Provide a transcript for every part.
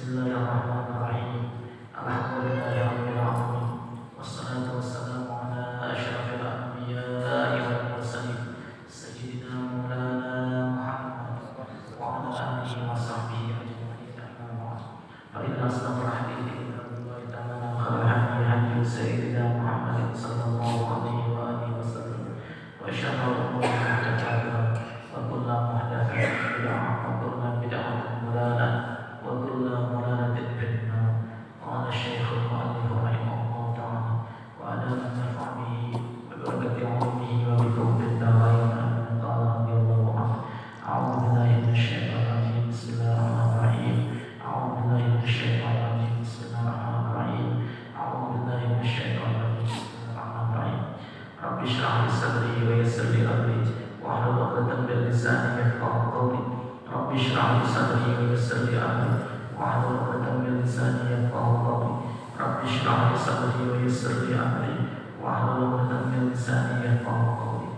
Bismillahirrahmanirrahim. Alhamdulillahirabbil alamin. Wassalatu wassalamu ala Rabbi shrah li sadri wa yassir li amri wahlul 'uqdatam min lisani yafqahu qawli. Rabbi shrah li sadri wa yassir li amri wahlul 'uqdatam min lisani yafqahu qawli. Rabbi shrah li sadri wa yassir li amri wahlul 'uqdatam min lisani yafqahu qawli.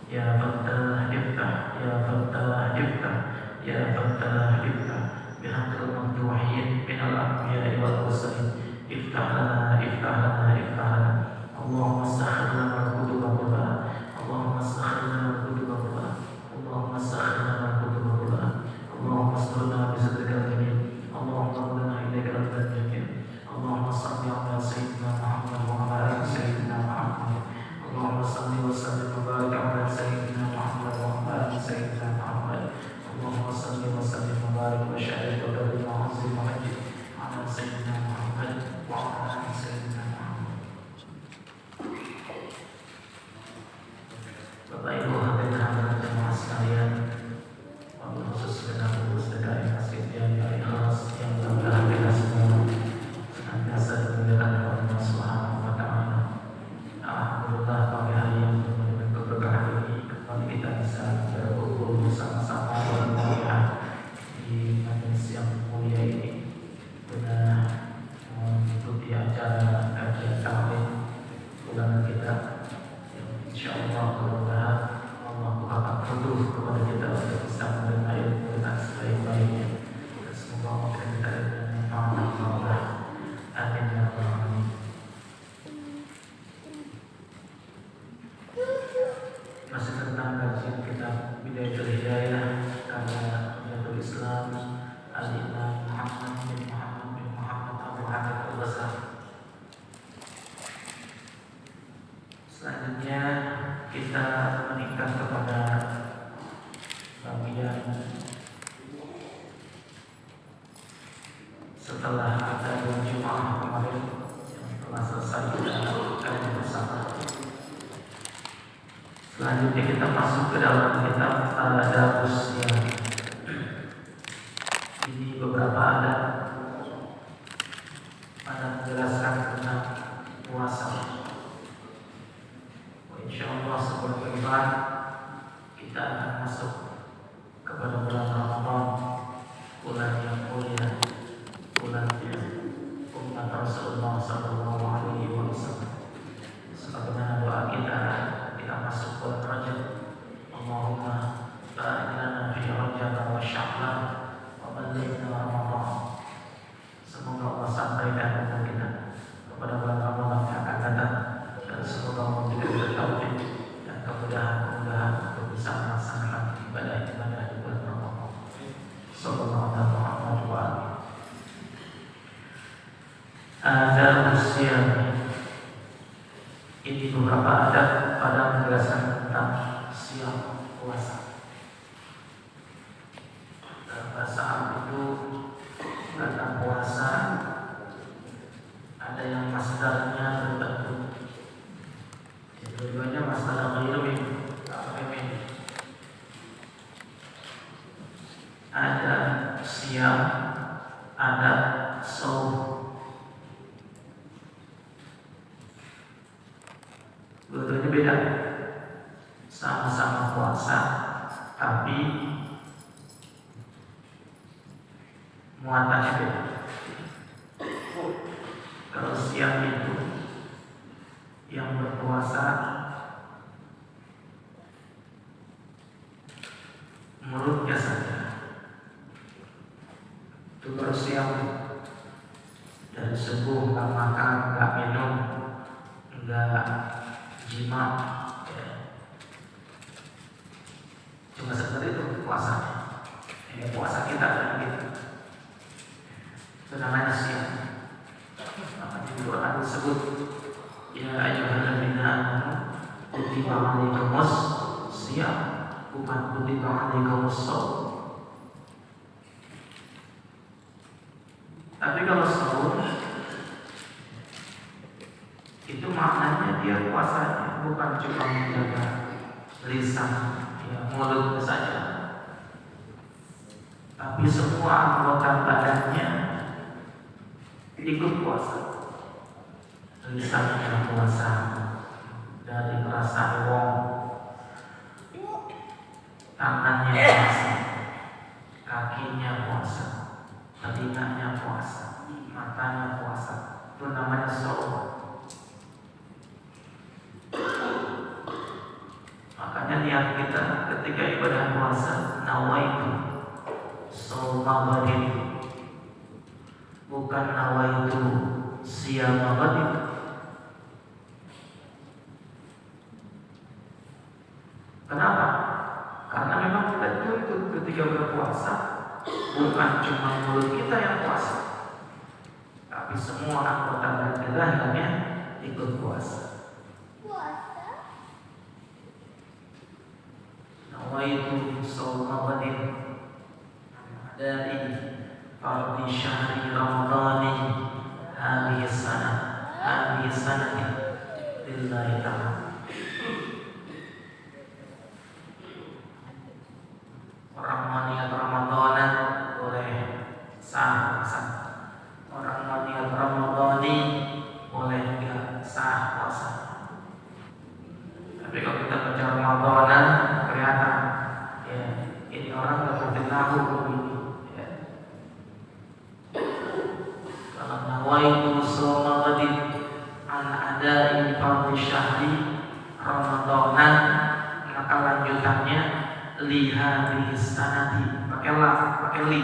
Ya Fattah iftah, ya Fattah iftah, ya Fattah iftah bihaqqil mamduhin minal anbiya'i wal mursalin. Iftah lana, iftah lana, iftah lana. Allahumma sakhir lana al-kutuba kullaha, Allahumma sakhir lana al-kutuba kullaha, Allahumma sakhir lana al-kutuba kullaha, Allahumma asturna bi sitrikal jamil, Allahumma qulna ilaika al-fadl jamil. Allahumma salli ala sayyidina Muhammad wa ala ali sayyidina Muhammad. Allahumma salli wa sallim wa barik ala sayyidina Muhammad wa ala ali sayyidina Muhammad. Allahumma salli wa sallim wa barik wa syahid wa karim wa azim wa majid ala sayyidina Muhammad wa ala ali sayyidina Muhammad. Bapak Ibu hadirin hadirat jemaah sekalian, wabil khusus segenap pengurus DKI Masjid Jami Al-Ikhlas yang mudah-mudahan kita semua senantiasa dimuliakan oleh Allah Subhanahu wa taala. Alhamdulillah pagi hari yang penuh dengan keberkahan ini kembali kita bisa berkumpul bersama-sama dalam melihat di majelis yang mulia ini guna mengikuti acara kajian taklim bulanan kita. Insyaallah mudah-mudahan Allah akan menuduh kepada kita untuk bisa menerima ilmu dengan sebaik-baiknya. Semoga Allah kita bermanfaat. Amin ya rabbal alamin. Masih tentang kajian kitab Bidayatul Hidayah karya Hujjatul Islam Al-Imam Muhammad bin Muhammad Abu Hamid Al-Ghazali. Selanjutnya kita meningkat kepada bagian setelah ada Jumat kemarin yang telah selesai kita kaji bersama. Selanjutnya kita masuk ke dalam kitab Al-Adabus Siyam. Ini beberapa adab pada menjelaskan tentang puasa. Insyaallah sebelum beribadah kita akan masuk kepada bulan Ramadan, bulan yang mulia, bulan umat Rasulullah sallallahu alaihi wasallam. Sebagaimana doa kita masuk bulan Rajab. Allahumma barik lana fi Rajab wa Sya'ban wa ballighna Ramadan. Semoga Allah sampaikan kepada kita kepada bulan Ramadan yang akan datang, dan semoga Allah memberikan taufik dan kemudahan untuk bisa melaksanakan ibadah-ibadah di bulan Ramadan. Sallallahu alaihi wasallam. Adab Siyam. Ini beberapa adab pada menjelaskan tentang siam puasa. Dalam bahasa Arab itu kata puasa ada yang masdarnya berbentuk, dua-duanya masdar ghairi. Ada siam, ada shaum. Dua-duanya beda, sama-sama puasa, tapi muatannya beda. Kalau siam itu yang berpuasa mulutnya saja, itu baru siam. Dari subuh nggak makan, nggak minum, nggak jima, ya. Cuma seperti itu puasanya. Ini puasa kita kan gitu. Itu namanya siam. Maka di Quran disebut ya ayyuhalladzina amanu kutiba alaikumus shiyam, bukan kutiba alaikumus shaum. Tapi kalau shaum itu maknanya dia puasanya bukan cuma menjaga lisan, ya, mulut saja, tapi semua anggota badannya ikut puasa. Lisannya puasa dari perasaan niat kita ketika ibadah puasa, nawaitu shauma ghadin, bukan nawaitu siyama ghadin. Kenapa? Karena memang kita tuntut ketika berpuasa bukan cuma mulut kita yang puasa, tapi semua anggota badan kita hendaknya ikut puasa. Nawaitu shauma ghadin dari fardhi syahri ramadhani hadhihi sanati lillahi ta'ala. Orang maniat Ramadanan boleh sah puasa. Orang maniat Ramadhani boleh enggak sah puasa. Tapi kalau kita baca Ramadanan kelihatan ya, ini orang nggak ngerti tahu begini ya. Kalau nawaitu shauma ghadin an ada'i fardhi syahri Ramadanan, maka lanjutannya liha bisanati, pakai la, pakai li.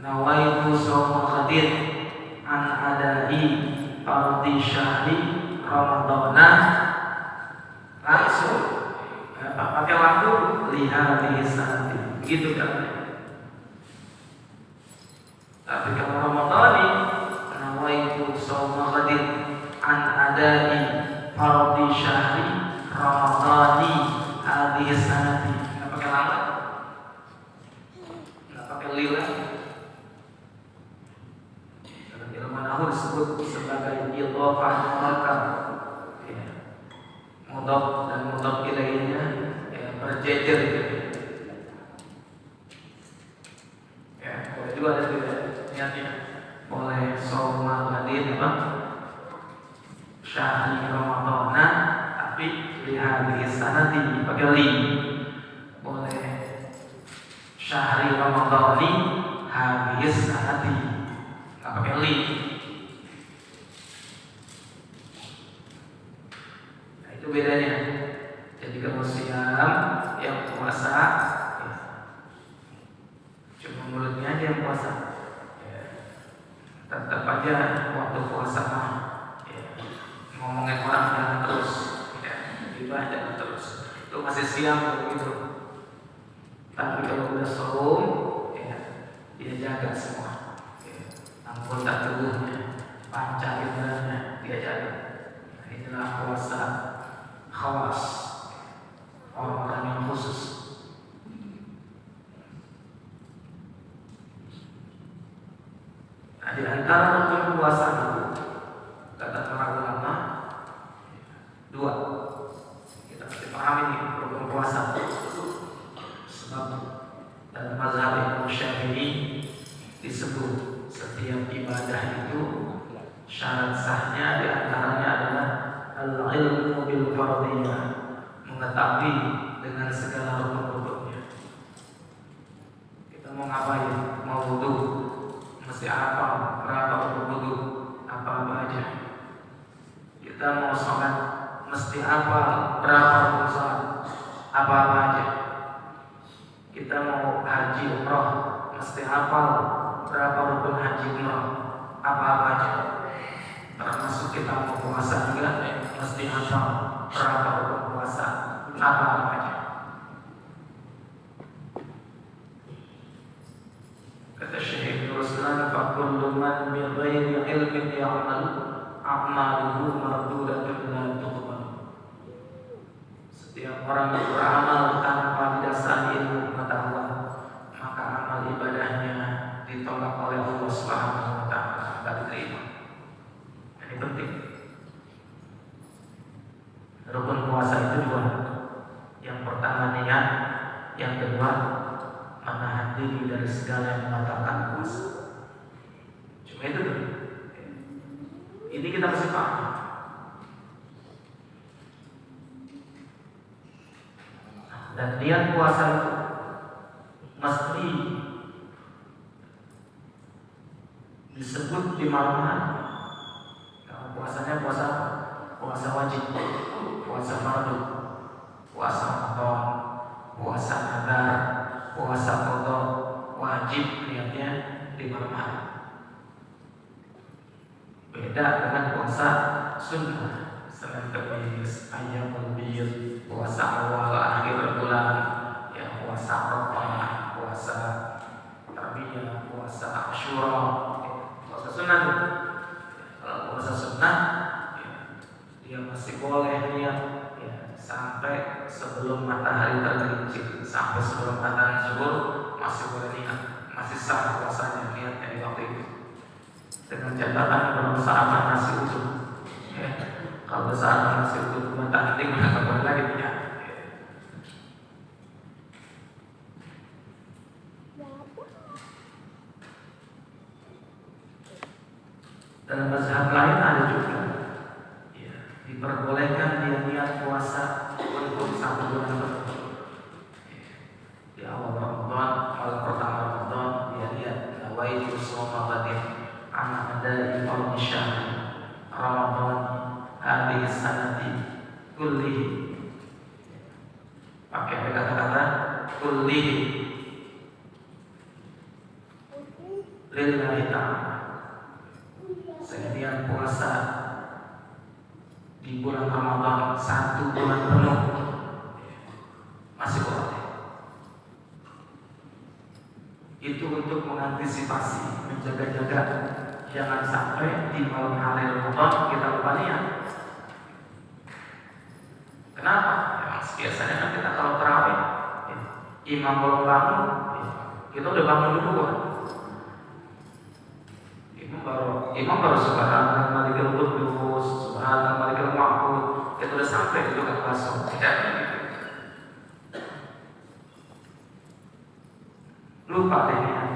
Nawaitu shauma ghadin an ada'i fardhi syahri Ramadhana, langsung pakai lampu liha bisanati, gitu kan. Tapi kalau Ramadhani, nawaitu shauma ghadin an ada'i fardhi syahri Ramadhani hadhihi sanati, nggak pakai lampu, nggak pakai lila. Ilmu nahwu disebut sebagai idhofah murakab, ya. Mudhaf dan mudhaf ilaihinya ya, berjejer gitu. Ya, boleh juga ada juga niatnya, boleh shauma ghadin apa? Syahri Ramadhana, tapi lihadhihi sanati pakai li. Boleh syahri Ramadhani hadhihi sanati, nggak pakai li. Nah, itu bedanya. Jadi kalau siam yang puasa ya, cuma mulutnya aja yang puasa ya, tetap aja waktu puasa mah ngomongin orang jangan terus ya, ibadah jangan terus, itu masih siang begitu. Tapi kalau udah saum ya, dia jaga semua ya, anggota tubuhnya, panca inderanya dia jaga. Nah, inilah puasa khawas, orang-orang yang khusus. Nah, di antara rukun puasa itu kata para ulama dua, kita mesti pahami nih rukun puasa. Sebab dalam mazhab Imam Syafi'i disebut setiap ibadah itu syarat sahnya diantaranya adalah al-ilmu bil fardiyah, mengetahui dengan segala rukun-rukunnya. Kita mau ngapain? Mau wudu, mesti apa? Berapa rukun wudu? Apa aja? Kita mau sholat, mesti apa? Berapa rukun sholat? Apa aja? Kita mau haji umroh, mesti hafal berapa rukun haji umroh? Apa aja? Termasuk kita mau puasa juga, mesti hafal berapa rukun puasa? Apa aja? Kata Syekh Ruslan, "Fakullu man bi ghairi ilmin ya'mal a'maluhu mardudatun la tuqbal." Setiap orang yang beramal tanpa didasari ilmu pengetahuan, maka amal ibadahnya ditolak oleh Allah Subhanahu wa taala, tidak diterima. Ini penting. Rukun puasa itu dua. Yang pertama niat, yang kedua menahan diri dari segala yang membatalkan puasa. Cuma itu. Ini kita mesti paham. Dan niat puasa itu mesti disebut di malam hari. Kalau Puasanya puasa apa? Puasa wajib, puasa fardu, puasa Ramadan, puasa nadar, puasa qada, wajib niatnya di malam hari. Beda dengan puasa sunnah, Senin Kamis, Ayyamul Bid, puasa awal akhir bulan, ya puasa Arafah, puasa Tarbiyah, puasa Asyura, puasa sunnah. Kalau puasa sunnah, ya, dia masih boleh niat ya, sampai sebelum matahari tergelincir, sampai sebelum adzan zuhur masih boleh niat, masih sah puasanya niatnya di waktu itu. Dengan catatan berusaha nasi utuh. Ya, kalau berusaha nasi utuh cuma tanding maka boleh lagi ya. Dalam mazhab lain ada juga ya, diperbolehkan dia niat puasa untuk 1 bulan penuh. Di awal Ramadan, malam pertama Ramadan dia niat nawaitu shauma ghadin ana adai fardhi syahri Ramadan hadhihi sanati kullihi. Pakai kata-kata kullihi lillahi ta'ala. Saya niat puasa di bulan Ramadan 1 bulan penuh, masih boleh. Itu untuk mengantisipasi, menjaga-jaga jangan sampai di malam hari Ramadan kita lupa niat. Kenapa? Ya, biasanya kan kita kalau tarawih, ya, imam belum bangun, ya, kita udah bangun dulu. Imam baru subhanallah malikul qudus, subhanallah malikul ma'bud, itu udah sampai itu kan masuk. Tidak begitu. Lupa deh niat.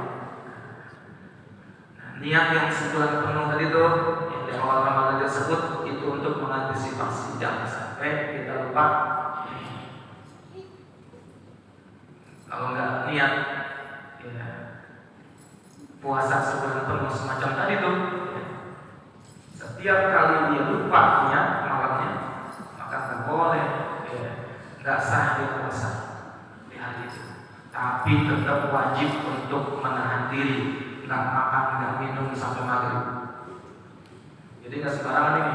Niat yang sebulan penuh tadi itu, yang di awal Ramadan tersebut, itu untuk mengantisipasi jangan sampai kita lupa. Kalau nggak niat, ya, puasa sebulan penuh semacam tadi tuh, setiap kali dia lupa niat malamnya, maka nggak boleh, ya, nggak sah dia puasa di hari itu. Tapi tetap wajib untuk menahan diri, nggak makan, nggak minum sampai maghrib. Jadi nggak sembarangan ini,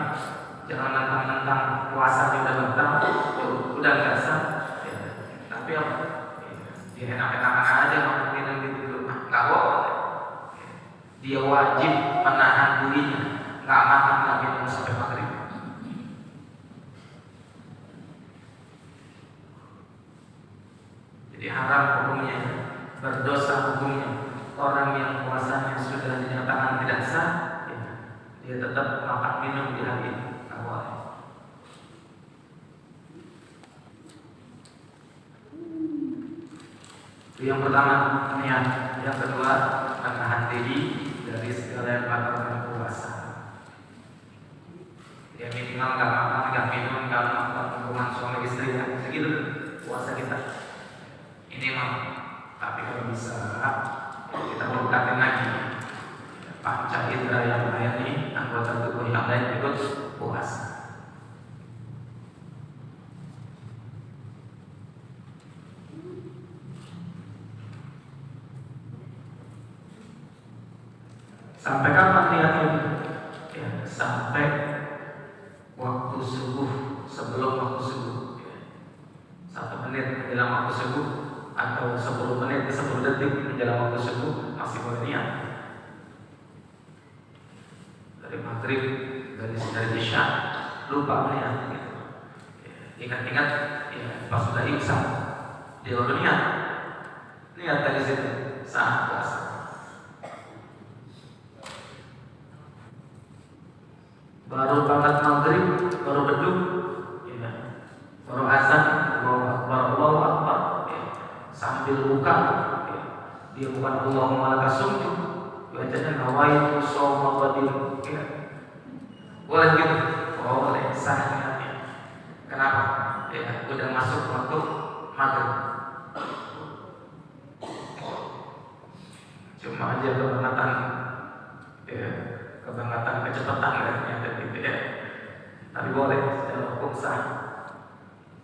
jangan nantang-nantang puasa udah batal, udah nggak sah. Ya, tapi apa? Ya, enak-enakan aja makan minum gitu, nggak boleh. Dia wajib menahan dirinya, nggak makan, nggak minum sampai maghrib. Jadi haram hukumnya, berdosa hukumnya. Orang yang puasanya sudah dinyatakan tidak sah, ya, dia tetap makan minum di hari ini, nggak boleh. Itu yang pertama niat, yang kedua menahan diri dari segala yang batalkan puasa. Ya minimal nggak makan, nggak minum, nggak melakukan hubungan suami istri, ya segitu puasa kita. Ini mah, tapi kalau bisa kita berkatin lagi panca indera yang lain nih, anggota tubuh yang lain ikut puasa. Sampai kapan niatnya? Ya, sampai waktu subuh, sebelum waktu subuh, ya. 1 menit menjelang waktu subuh atau 10 menit, 10 detik menjelang waktu subuh masih boleh niat. Dari maghrib, dari isya lupa niat. Gitu. Ya, ingat-ingat, ya, pas sudah imsak dia baru niat. Niat dari situ saat puasa. Baru banget maghrib, baru beduk, ya, baru azan, Allahu Akbar, ya, sambil buka, ya, dia bukan Allahumma laka sumtu, bacanya nawaitu shauma ghadin, ya. Boleh gitu, boleh sah niatnya. Kenapa? Ya, udah masuk waktu maghrib. Cuma aja kehormatan, ya, kebangatan kecepatan ya gitu ya. Tapi boleh secara hukum sah.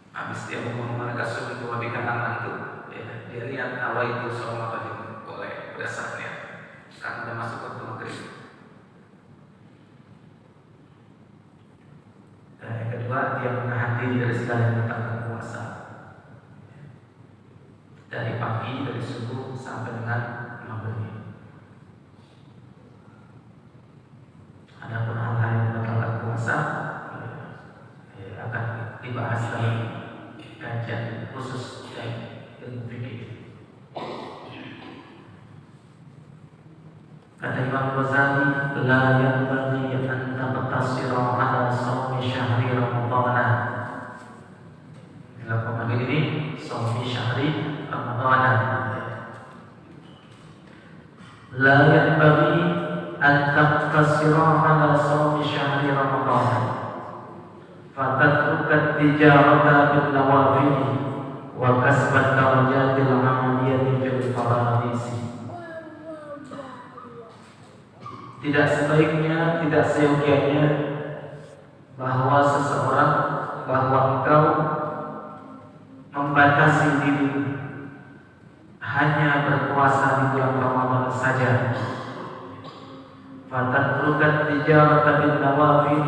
Habis dia ngomong mereka suruh dua di kanan tuh, ya, dia lihat awal itu sholat tadi boleh berdasarnya karena udah masuk waktu maghrib. Dan yang kedua, dia menahan diri dari segala yang membatalkan puasa dari pagi, dari subuh sampai dengan maghrib. Adapun hal-hal yang membatalkan puasa akan dibahas dalam kajian khusus dari ilmu fikih. Kata Imam Ghazali, la yanbaghi an taqtasira ala shaumi syahri Ramadhan. Dalam pembagian ini shaumi syahri Ramadhan. La yanbaghi an taqtasira ala shaumi syahri Ramadhan. Fatatrukat tijarata bil nawafil wa kasbat darajatil amaliyati fil faradisi. Tidak sebaiknya, tidak seyogianya bahwa engkau membatasi diri hanya berpuasa di bulan Ramadan saja. Fatatrukat tijarata bil nawafil,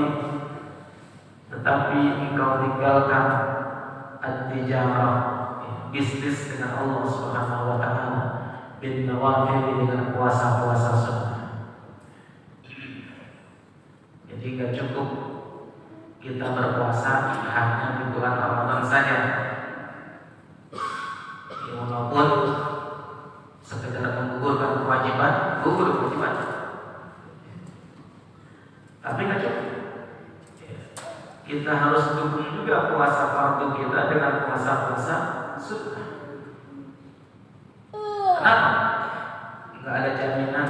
tetapi engkau tinggalkan at-tijarah, bisnis dengan Allah Subhanahu wa taala, bin nawafil, dengan puasa-puasa sunnah. Jadi enggak cukup kita berpuasa hanya di bulan Ramadan saja. Ya, walaupun sekedar menggugurkan kewajiban, gugur kewajiban. Tapi enggak cukup. Kita harus dukung juga puasa fardu kita dengan puasa-puasa sunnah. Kenapa? Enggak ada jaminan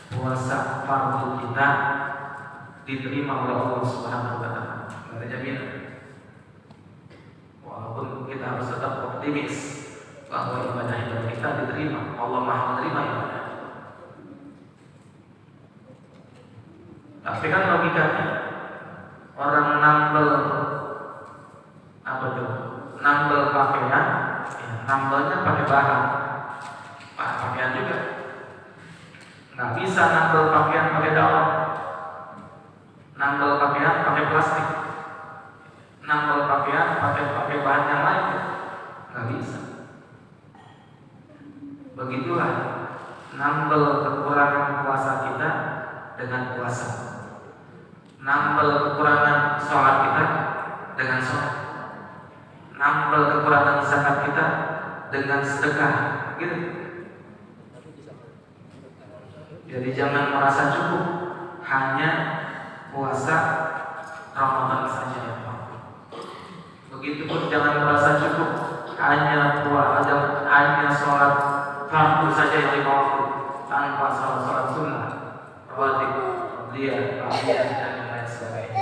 puasa fardu kita diterima oleh Allah Subhanahu wa taala. Enggak ada jaminan. Walaupun kita harus tetap optimis bahwa ibadah kita diterima, Allah Maha menerima ibadah. Tapi kan logikanya, orang nambel pakaian, ya, nambelnya pakai bahan pakaian juga. Nggak bisa nambel pakaian pakai daun, nambel pakaian pakai plastik, nambel pakaian pakai bahan yang lain, nggak bisa. Begitulah nambel kekurangan puasa kita dengan puasa, nambel kekurangan sholat kita dengan sholat, nambel kekurangan zakat kita dengan sedekah, gitu. Jadi jangan merasa cukup hanya puasa Ramadan saja ya Pak. Begitupun jangan merasa cukup hanya sholat fardu saja yang 5 waktu tanpa sholat sunnah, rawatib, dia, dan yang lain sebagainya.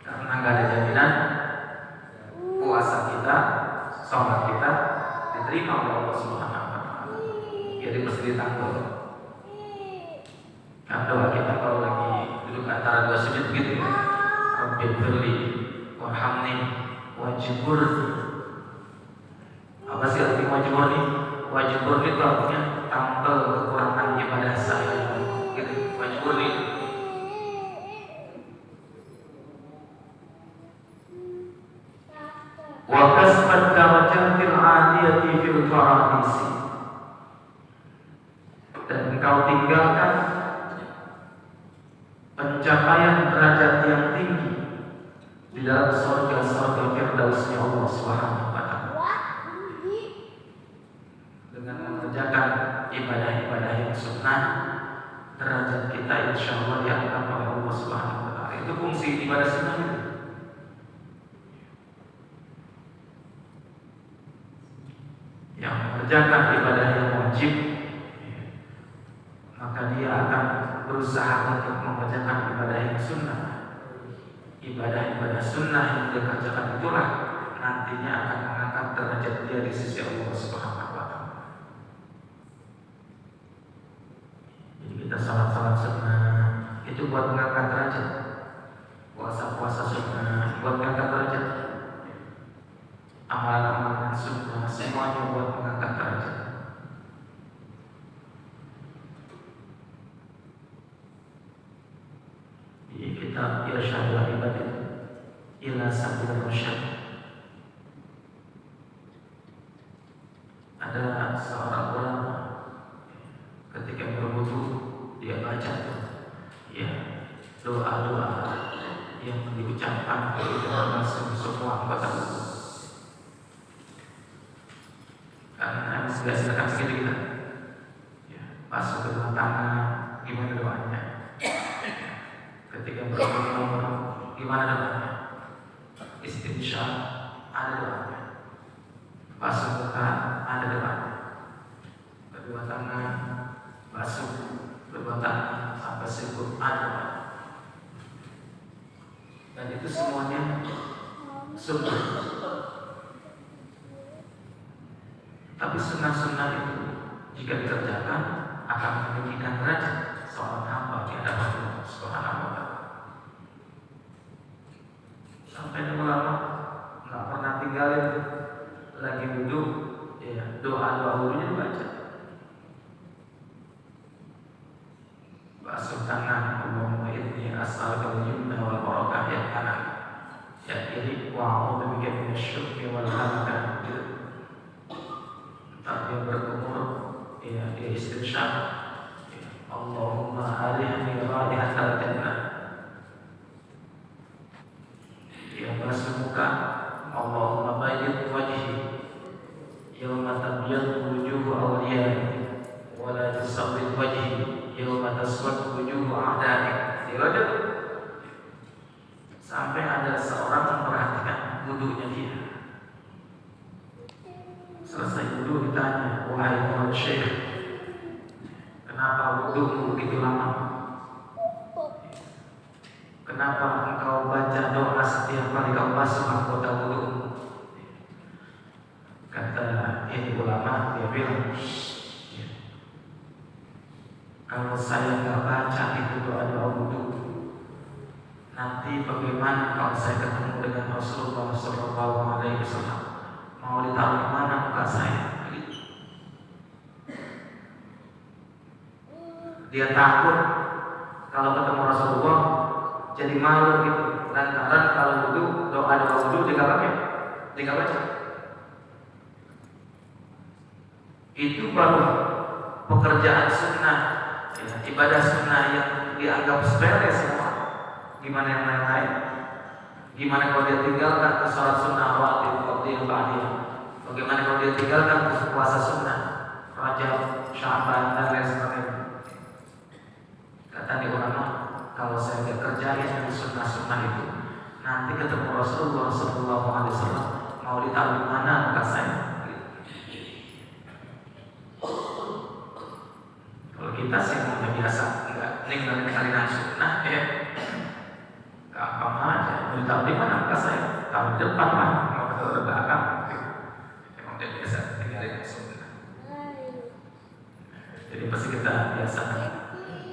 Karena nggak ada jaminan puasa kita, sholat kita diterima oleh Allah Subhanahu wa taala. Jadi mesti ditanggung. Kan doa kita kalau lagi duduk antara dua sujud gitu ya, Rabbighfirli warhamni wajburni. Apa sih arti wajburni? Wajburni itu artinya tampil kekurangan ibadah saya, gitu. Wajburni. Wa kasbat darajatil 'aliyati fil faradisi. Dan engkau tinggalkan pencapaian derajat yang tinggi di dalam surga firdausnya Allah Subhanahu wa taala dengan mengerjakan ibadah-ibadah yang sunnah. Derajat kita insya Allah diangkat oleh Allah Subhanahu wa taala. Itu fungsi ibadah sunnah itu. Yang mengerjakan ibadah yang wajib, maka dia akan berusaha untuk mengerjakan ibadah yang sunnah. Ibadah-ibadah sunnah yang dia kerjakan itulah nantinya akan mengangkat derajat dia di sisi Allah Subhanahu wa taala. kita salat-salat sunnah itu buat mengangkat derajat. Puasa-puasa sunnah buat mengangkat derajat. Amalan-amalan sunnah semuanya buat mengangkat derajat. Di kitab Irsyadul Ibad ila Sabil Rasyad ada seorang ulama ketika berwudu dia baca ya doa-doa yang diucapkan ketika masuk semua anggota tubuh. Karena biasa kan begitu kita ya, masuk ke dalam tangan gimana doanya, ketika berwudu gimana doanya, istinsyaq ada doanya, basuh muka ada doanya, kedua tangan basuh kedua tangan sampai sikut ada doanya. Dan itu semuanya sunnah. Tapi sunnah-sunnah itu jika dikerjakan akan meninggikan derajat seorang hamba di hadapan Allah Subhanahu wa Ta'ala. Sampai ulama nggak pernah tinggalin lagi duduk, ya doa-doa wudunya dibaca. Basuh tangan, Allahumma inni as'aluka al-yumna wal barakah yang kanan, ya kiri, wa a'udzu bika minasyuhri wal hamdani. Entah dia berkumur, ya dia istinsyaq, ya, Allahumma arihni raihatal jannah. Dia basuh muka, Allahumma bayyid wajhi yawma tabyaddu wujuhu awliya'i wa la tusawwid wajhi yawma taswaddu wujuhu a'da'i. Dia sampai ada seorang memperhatikan wudunya dia. Selesai wudu ditanya, wahai Tuan Syekh, kenapa wudumu begitu lama? Kenapa engkau baca doa setiap kali kau basuh anggota wudu? Kata ini ulama, dia bilang, kalau saya nggak baca itu doa-doa wudu, nanti bagaimana kalau saya ketemu dengan Rasulullah Sallallahu Alaihi Wasallam? Mau ditaruh di mana muka saya? Dia takut kalau ketemu Rasulullah jadi malu gitu. Lantaran kalau wudu doa-doa wudu dia baca. Itu baru pekerjaan sunnah, ya, ibadah sunnah yang dianggap sepele semua. Gimana yang lain-lain? Gimana kalau dia tinggalkan sholat sunnah rawatib waktu yang ba'diyah? Bagaimana kalau dia tinggalkan puasa sunnah Rajab, Sya'ban dan lain sebagainya? Kata di ulama, kalau saya tidak kerjain sunnah-sunnah itu, nanti ketemu Rasulullah Sallallahu Alaihi Wasallam mau ditaruh di mana muka saya? Kalau kita sih udah biasa, nggak ninggalin kalian sunnah, ya gampang aja. Mau ditaruh di mana muka saya? Taruh di depan lah, mau taruh di belakang. Emang udah biasa tinggalin sunnah. Jadi pasti kita biasa,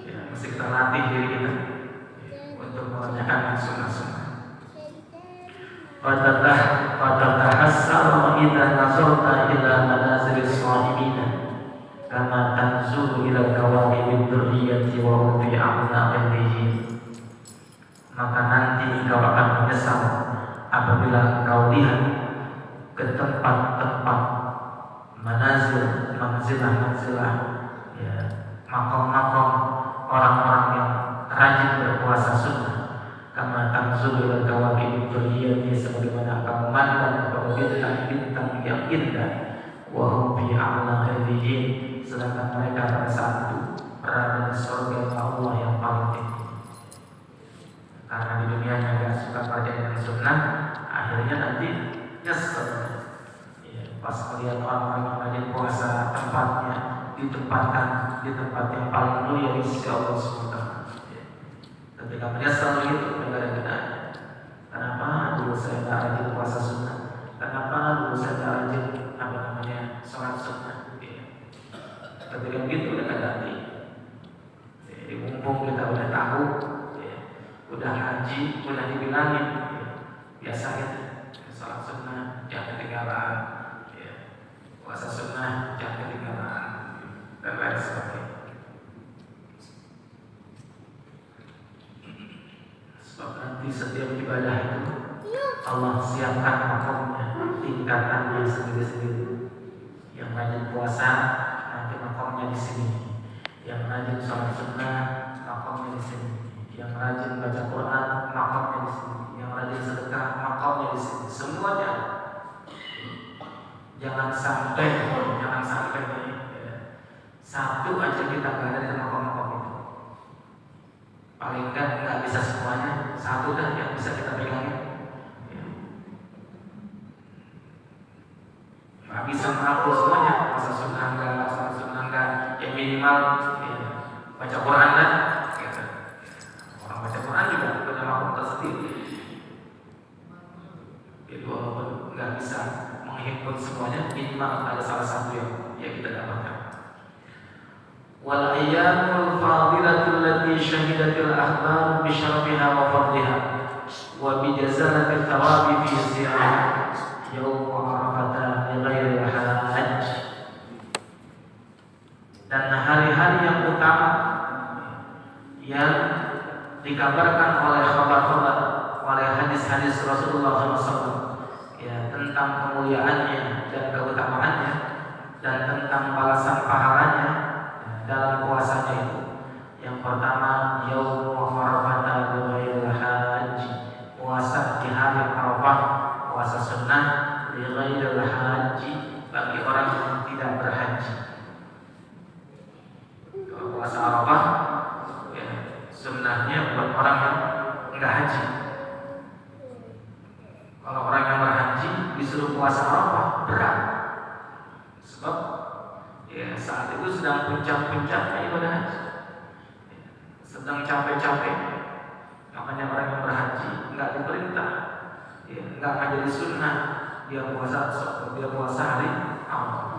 ya, mesti kita latih diri kita untuk mengerjakan sunnah-sunnah. Fatatahassara idza nazarta ila manazilis shahibina kama tanzuru ila kawakibid durriyati wa hum fi a'naqihim. Maka nanti kau akan menyesal apabila kau lihat ke tempat-tempat manzilah, ya, makom-makom orang-orang yang rajin berpuasa sunnah. Kama tanzuru ila kawakibid durriyati, sebagaimana kau memandang kepada bintang-bintang yang indah. Wa hum fi a'naqihim, sedangkan mereka pada saat itu berada di surga Allah yang paling tinggi. Karena di dunianya gak suka kerjaan sunnah, akhirnya nanti nyesel. Ya, pas melihat orang-orang yang rajin puasa, tempatnya ditempatkan di tempat yang paling mulia di sisi Allah SWT. Ya. Ketika menyesal itu tidak ada gunanya. Kenapa dulu saya tidak rajin puasa sunnah? Kenapa dulu saya tidak rajin sholat sunnah? Ya. Ketika begitu udah ada hati. Ya. haji udah dibilangin biasa gitu, salat sunnah jangan ketinggalan, puasa sunnah jangan ketinggalan, dan lain sebagainya. Sebab nanti setiap ibadah itu Allah siapkan makomnya, tingkatannya sendiri-sendiri. Yang rajin puasa nanti makomnya di sini, yang rajin sholat sunnah makomnya di sini, yang rajin baca Quran makomnya di sini, yang rajin sedekah makomnya di sini. Semuanya jangan sampai satu aja kita nggak ada di makom-makom itu. Paling nggak bisa semuanya, satu dah yang bisa kita pegangin. Nggak bisa menghapus semuanya, puasa sunnah enggak, sholat sunnah enggak, ya minimal baca Quran lah. Orang baca Quran juga punya makom tersendiri. Jadi walaupun nggak bisa menghimpun semuanya, minimal ada salah satu yang kita dapatkan. Wal ayyamul fadilatul lati syahidatil akhbar bi syarafiha wa fadliha wa bi jazalatil thawabi fi siyam yaum Arafah li ghairi hajj. Dan hari-hari yang utama yang dikabarkan oleh khabar-khabar, oleh hadis-hadis Rasulullah SAW tentang kemuliaannya dan keutamaannya dan tentang balasan pahalanya dalam puasanya itu. Yang pertama, yaum Arafah li ghairi hajj, puasa di hari Arafah, puasa sunnah li ghairi hajj, bagi orang yang tidak berhaji. Kalau puasa Arafah sunnahnya buat orang yang enggak haji. Kalau orang yang berhaji disuruh puasa Arafah berat. Sebab saat itu sedang puncak-puncaknya ibadah haji, sedang capek-capek. Makanya orang yang berhaji enggak diperintah, enggak menjadi sunnah dia puasa hari Arafah.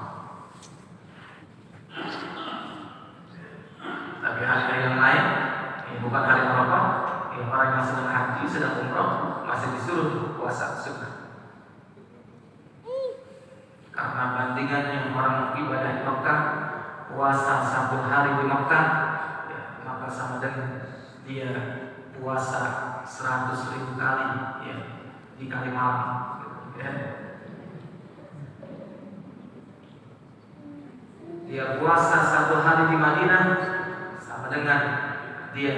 Tapi hari yang lain bukan hari Arafah, orang yang sedang haji, sedang umroh masih disuruh puasa sunnah. Karena bandingannya orang ibadah di Mekah, puasa 1 hari di Mekah, maka sama dengan dia puasa 100.000 kali dikali malam. Dia puasa 1 hari di Madinah sama dengan dia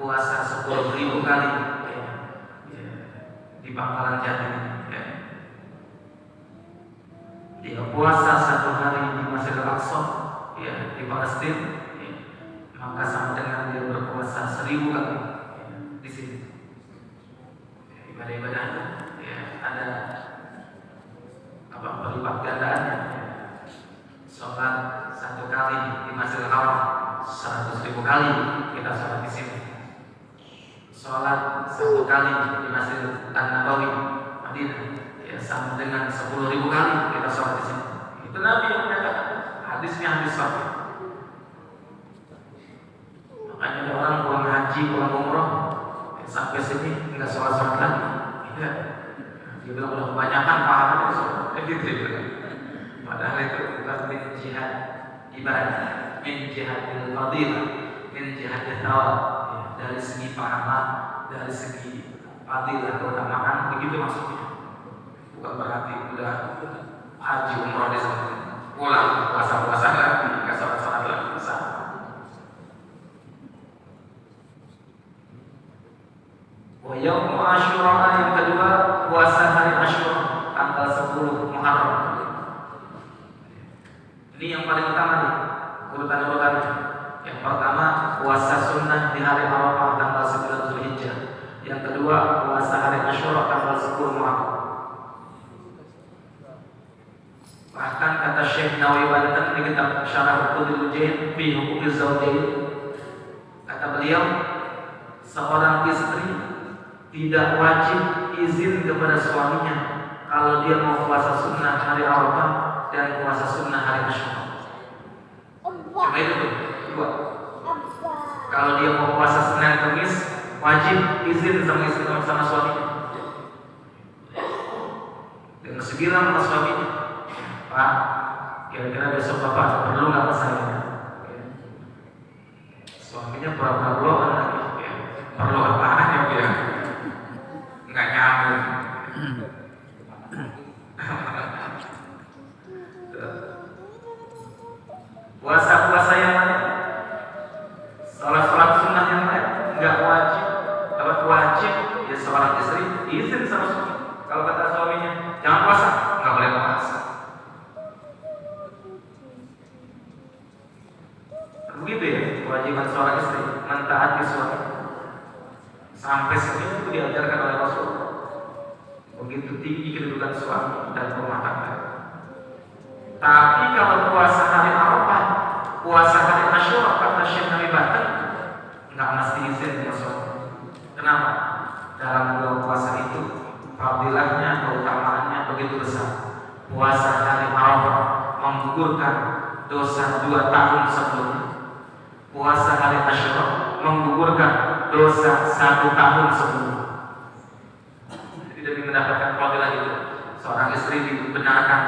puasa 10.000 kali di Pangkalan Jatin. Dia puasa 1 hari di Masjidil Aqsa di Palestina, maka sama dengan dia berpuasa 1000 kali di sini. Ibadah-ibadahnya ada berlipat gandaannya. Sholat 1 kali di Masjidil Haram 100.000 kali kita sholat di sini. Sholat 1 kali di Masjid An-Nabawi Madinah sama dengan 10.000 kali kita sholat di sini. Itu Nabi yang menyatakan, hadisnya hadis sahih. Makanya ada orang pulang haji, pulang umroh sampai sini nggak sholat lagi. Dia bilang udah kebanyakan pahalanya gitu. Padahal itu bukan min jihad ibadah, min jihadil fadilah, min jihadil thawab. Dari segi pahala, dari segi fadilah keutamaan, begitu maksudnya. Bukan berarti udah haji umroh di sana pulang puasa lagi, nggak sholat lagi bisa. Wa yaum Asyura, yang kedua puasa hari Asyura tanggal 10 Muharram. Ini yang paling utama nih urutan-urutannya. Yang pertama puasa sunnah di hari Arafah tanggal 9 Zulhijjah. Yang kedua puasa hari Asyura tanggal 10 Muharram. Bahkan kata Syekh Nawawi Banten di kitab Syarah Uqudul Ujain fi Huquqiz Zawjain, kata beliau, seorang istri tidak wajib izin kepada suaminya kalau dia mau puasa sunnah hari Arafah dan puasa sunnah hari Asyura. Cuma itu tuh, dua. Kalau dia mau puasa Senin Kamis, wajib izin sama istri sama suaminya. Dengan sebilang sama suaminya, Pak, kira-kira besok Bapak perlu nggak ke saya? Suaminya pura-pura belum lagi, perlu apaan ya dia? Nggak nyambung. Puasa-puasa yang lain, sholat-sholat sunnah yang lain nggak wajib. Kalau wajib ya seorang istri izin sama suami. Kalau kata suaminya jangan puasa, nggak boleh puasa. Begitu ya kewajiban seorang istri mentaati suami. Sampai segitu diajarkan oleh Rasul. Begitu tinggi kedudukan suami dan rumah tangga. Tapi kalau puasa hari Arafah, puasa hari Asyura, kata Syekh Nabi Batin, nggak mesti izin sama suami. Kenapa? Dalam bulan puasa itu fadilahnya, keutamaannya begitu besar. Puasa hari Arafah menggugurkan dosa 2 tahun sebelumnya. Puasa hari Asyura menggugurkan dosa 1 tahun sebelumnya. Jadi demi mendapatkan fadilah itu, seorang istri dibenarkan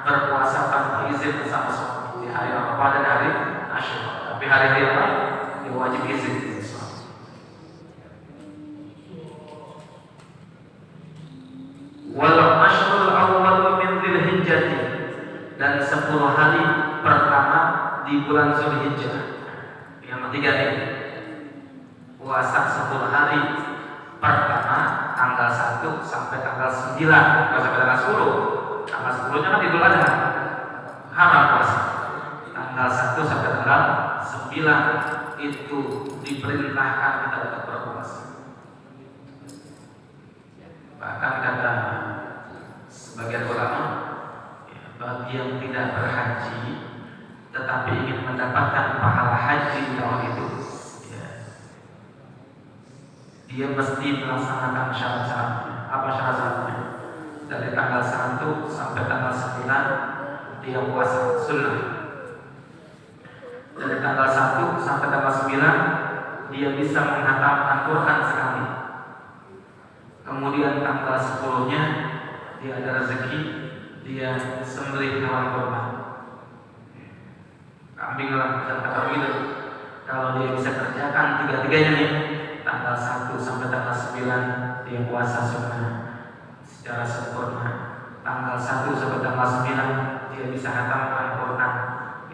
berpuasa tanpa izin bersama suami di hari Arafah dan hari Asyura. Tapi hari-hari yang lain dia wajib izin dari suami. Walau ashrul awwal min Dzulhijjah, dan 10 hari pertama di bulan Dzulhijjah. Yang ketiga nih, puasa 10 hari pertama tanggal 1 sampai tanggal 9, bukan sampai tanggal 10. Tanggal 10-nya kan Idul Adha, haram puasa. Tanggal 1 sampai tanggal 9 itu diperintahkan kita untuk berpuasa. Bahkan kata sebagian ulama, bagi yang tidak berhaji tetapi ingin mendapatkan pahala haji di tahun itu, dia mesti melaksanakan syarat-syaratnya. Apa syarat-syaratnya? Dari tanggal 1 sampai tanggal 9 dia puasa sunnah. Dari tanggal 1 sampai tanggal 9 dia bisa menghatamkan Quran sekali. Kemudian tanggal 10-nya dia ada rezeki, dia sembelih hewan kurban, kambing lah dan kata begitu. Kalau dia bisa kerjakan tiga-tiganya nih, tanggal 1 sampai tanggal 9 dia puasa sunnah secara sempurna. Tanggal 1 sampai tanggal 9 dia bisa hatamkan Quran.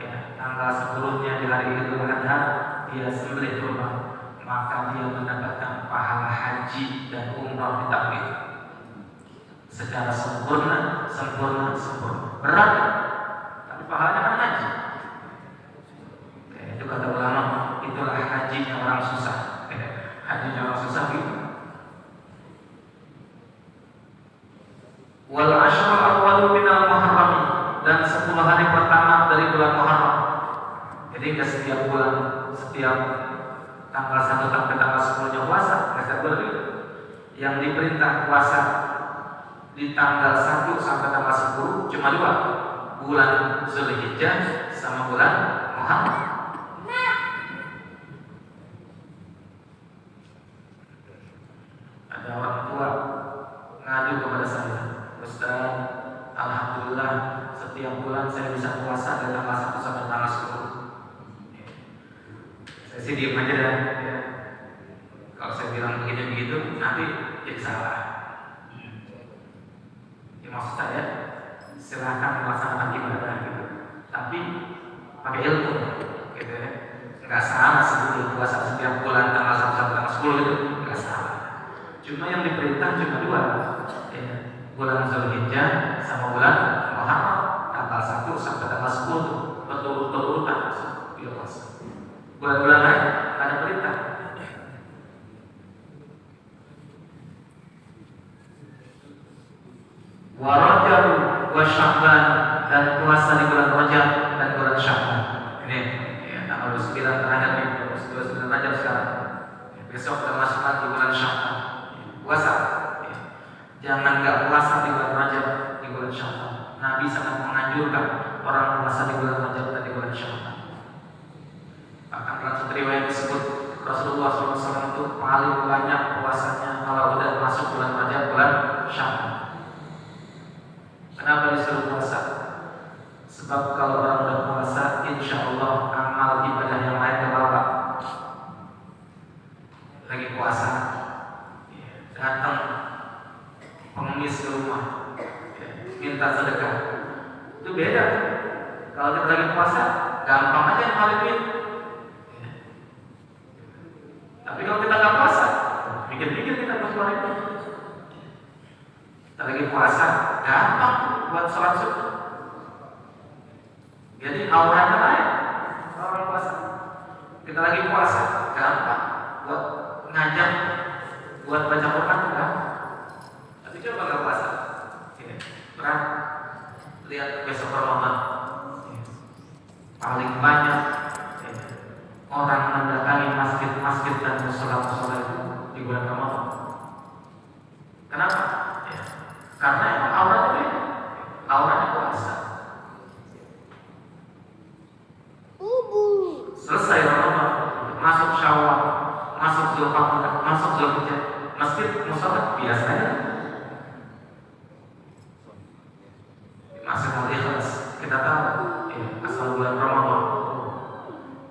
Ya, tanggal 10-nya di hari Idul Adha dia sembelih kurban, maka dia mendapatkan pahala haji dan umrah di tahun secara sempurna. Berat, tapi pahalanya kan haji. Itu kata ulama, itulah hajinya orang susah. Hajinya orang susah gitu. Wal ashrul awwalu minal Muharram, dan 10 hari pertama dari bulan Muharram. Jadi ke setiap bulan, setiap tanggal 1 sampai tanggal 10-nya puasa, nggak bulan itu. Yang diperintah puasa di tanggal 1 sampai tanggal 10 cuma 2, bulan Dzulhijjah sama bulan Muharram. Ada orang tua ngadu kepada saya, Ustaz, alhamdulillah setiap bulan saya bisa puasa dari tanggal 1 sampai tanggal 10. Saya sih diam aja dah. Ya. Kalau saya bilang begini begitu, nanti jadi salah. Ya, maksud saya silahkan melaksanakan ibadah gitu, tapi pakai ilmu, gitu ya. Nggak salah sebetulnya puasa setiap bulan tanggal 1 sampai tanggal 10 itu nggak salah. Cuma yang diperintah cuma 2, ya. Bulan Dzulhijjah sama bulan Muharram, tanggal 1 sampai tanggal 10 betul-betul dia puasa. Bulan-bulan lain ada perintah. Wa Rajab wa Sya'ban, dan puasa di bulan Rajab dan bulan Sya'ban. Ini ya, tanggal 29 terakhir nih, 29 Rajab sekarang. Besok kita masuk lagi bulan Sya'ban. Puasa. Ya. Jangan nggak puasa di bulan Rajab, di bulan Sya'ban. Nabi sangat menganjurkan orang puasa di bulan Rajab dan di bulan Sya'ban. Bahkan dalam satu riwayat disebut Rasulullah SAW itu paling banyak puasanya kalau udah masuk bulan Rajab, bulan Syawal. Kenapa disuruh puasa? Sebab kalau orang udah puasa, insya Allah amal ibadah yang lain terlambat. Lagi puasa, datang pengemis ke rumah, minta sedekah, itu beda. Kalau kita lagi puasa, gampang aja ngeluarin duit. Tapi kalau kita nggak puasa, mikir-mikir kita harus ngeluarin duit. Kita lagi puasa, gampang buat sholat subuh. Jadi auranya lain kalau orang puasa. Kita lagi puasa, gampang buat ngajak, buat baca Quran, gampang. Tapi coba nggak puasa, berat. Lihat besok Ramadan, paling banyak orang mendatangi masjid-masjid dan musola-musola itu di bulan Ramadan. Kenapa? Karena emang auranya beda, auranya puasa. Selesai Ramadan, masuk Syawal, masuk Zulqa'dah, masuk Zulhijjah, masjid musola biasanya masih mau ikhlas. Kita tahu asal bulan Ramadan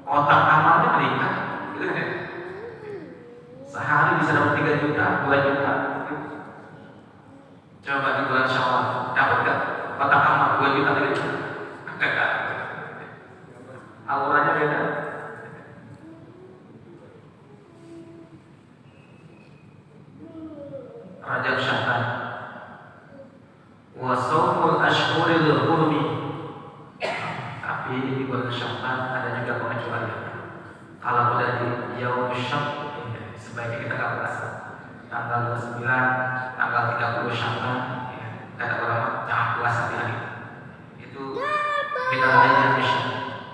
otak amalnya meningkat, sehari bisa dapat 3 juta, 2 juta. Coba di bulan Syawal dapat gak otak amal 2 juta, 3 juta? Enggak. Auranya beda. Rajab Sya'ban wa shaumul ashhuril hurmi. Tapi di bulan Sya'ban ada juga pengecualian. Kalau udah di yaum syak, sebaiknya kita nggak puasa. Tanggal 29, tanggal 30 Sya'ban, kata ulama jangan puasa di hari itu. Kita aja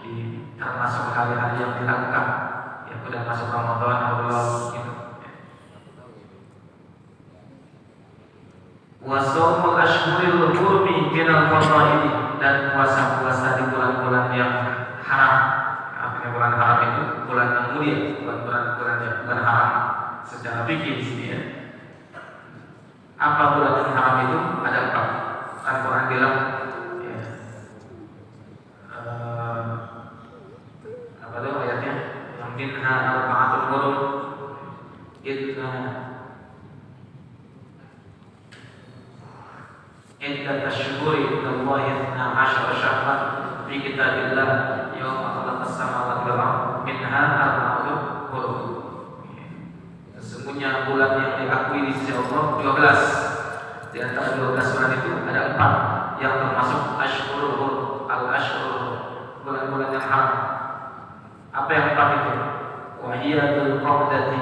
di termasuk hari-hari yang dilakukan. Ya udah masuk Ramadan, Allah gitu. Wa shaumul ashhuril hurmi minal fadaili, dan puasa-puasa di bulan-bulan yang haram. Artinya bulan haram itu bulan yang mulia, bulan yang bukan haram secara fikih di sini ya. Apa bulan yang haram itu? Ada 4. Al-Quran bilang apa itu ayatnya? Yang minha arba'atul hurum, Inna tasyukuri Allahi 12 syahran fi kitabillah yawma khalaqas samawati wal ardh minha arba'atul hurum. Sesungguhnya bulan yang diakui di sisi Allah 12. Di antara 12 bulan itu ada 4 yang termasuk ashhurul hurum, al-ashhurul hurum, bulan-bulan yang haram. Apa yang 4 itu? Wa hiya dzulqa'dati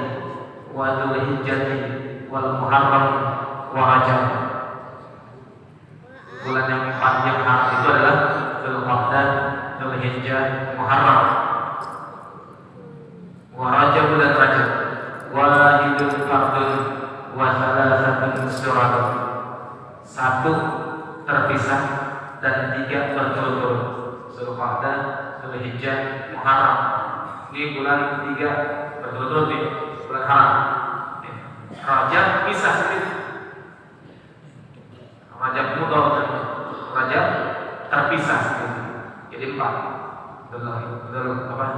wa dzulhijjati wal muharram wa rajab. Bulan yang 4 yang haram itu adalah Dzulqa'dah, Dzulhijjah, Muharram, wa Rajab dan Rajab. Wahidun fardun wa thalathatun surat. 1 terpisah dan 3 berturut-turut. Dzulqa'dah, Dzulhijjah, Muharram. Ini bulan 3 berturut-turut nih, bulan haram. Rajab pisah sendiri. Rajab mudhar dan Rajab terpisah sendiri. Jadi 4.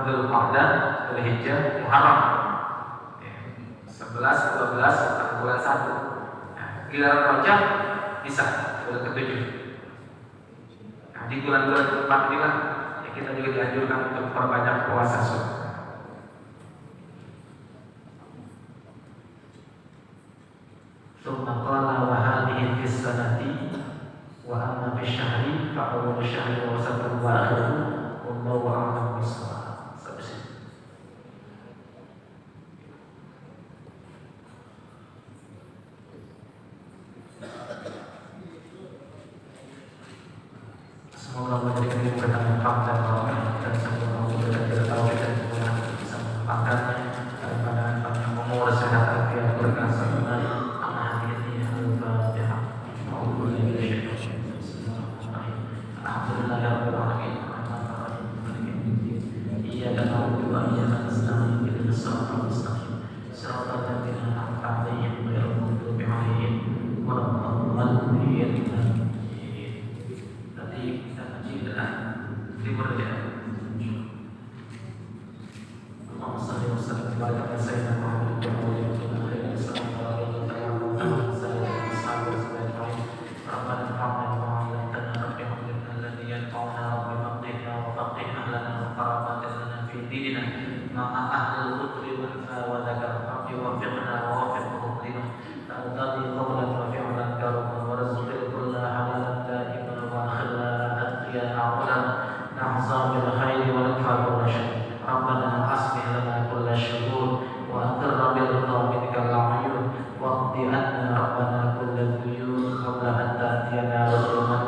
Dzulqa'dah, Dzulhijjah, Muharram. 11, 12 bulan 1. Giliran Rajab pisah bulan ke-7. Nah, di bulan-bulan ke-4 inilah kita juga dianjurkan untuk perbanyak puasa sunnah. Tsumma qala wa hadhihi fis sanati wa amma fi syahri fa awwalu syahri wa wasatuhu wa akhiruhu wallahu a'lam bis-shawab. Semoga Allah memberikan kita manfaat dan semoga Allah memberikan kita taufik dan عليهم غير المغضوب عليهم ولا الضالين. Nanti kita ngaji adalah libur ya. Allahumma shalli wa sallim ala sayyidina Muhammad wa ala alihi wa sahbihi wa sallam. Rabbana infa'na bima 'allamtana rabbi hamdina alladhi yanfa'una rabbi faqihna wa faqih ahlana wa qarabatina lana fi dinina ma'a ahli al-qudri wa dzakar rabbi waffiqna wa waffiq qulubana ta'tadi qawlan wa fi'lan karuman wa rizqil kulla halalan da'iman wa akhirna atqiya a'ulan nahza bil khairi wa nadfa bil rasyad. Rabbana aslih lana kulla syuhud wa aqirna bil ridha minkal a'yun wa qdi anna rabbana kulla duyun qabla an ta'tiyana rasuluna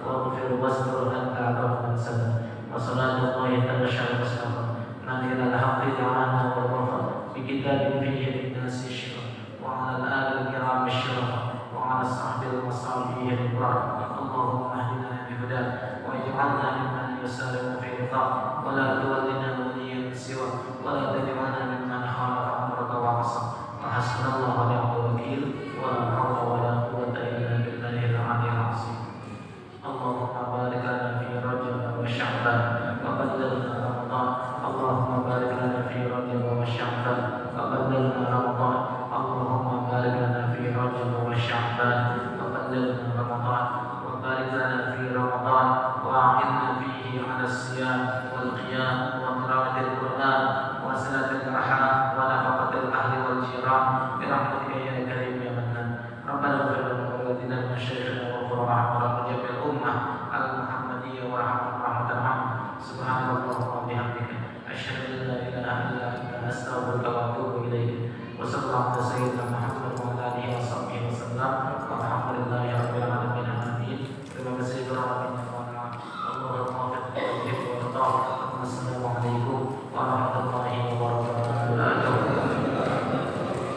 wa ghfir wastur anta rahman sana wa sallallahu ta'ala wa sallam nabiyina al-haqqi ta'ala wa wafa bi kitabin fihi lin-nasi shifa wa 'ala al-ali al-kiram ash-shurafa wa 'ala as-sahbi al-masalih al-kiram. Allahumma ihdina bi hudak wa ij'alna mimman yusari'u fi ridha wa la tuwallina waliyan siwa wa la taj'alna mimman khalafa amraka wa 'asa wa hasbunallahu wa ni'mal wakeel wa la hawla wa la quwwata illa billahil 'aliyyil 'azim. Allahumma barik lana fi Rajab wa Sya'ban wa ballighna Ramadan. Allahumma barik lana fi Rajab wa Sya'ban wa ballighna Ramadan. Allahumma barik lana fi Rajab wa Sya'ban wa ballighna Ramadan. Wa barik lana fi Ramadan wa a'inna fihi 'ala as-siyam wal qiyam wa qira'atil Qur'an wa silatil arham wa nafaqatil ahli wal jiran bi rahmatika ya karim ya mannan. Rabbana ighfir lana wa liwalidina wa masyayikhina wa qurra'ana wa jami'il ummah al-muhammadiyya wa rahmatan 'amma. Subhanallah wa bihamdika asyhadu an la ilaha illa anta astaghfiruka wa atubu ilaik. Wa sallallahu alaihi wa sallam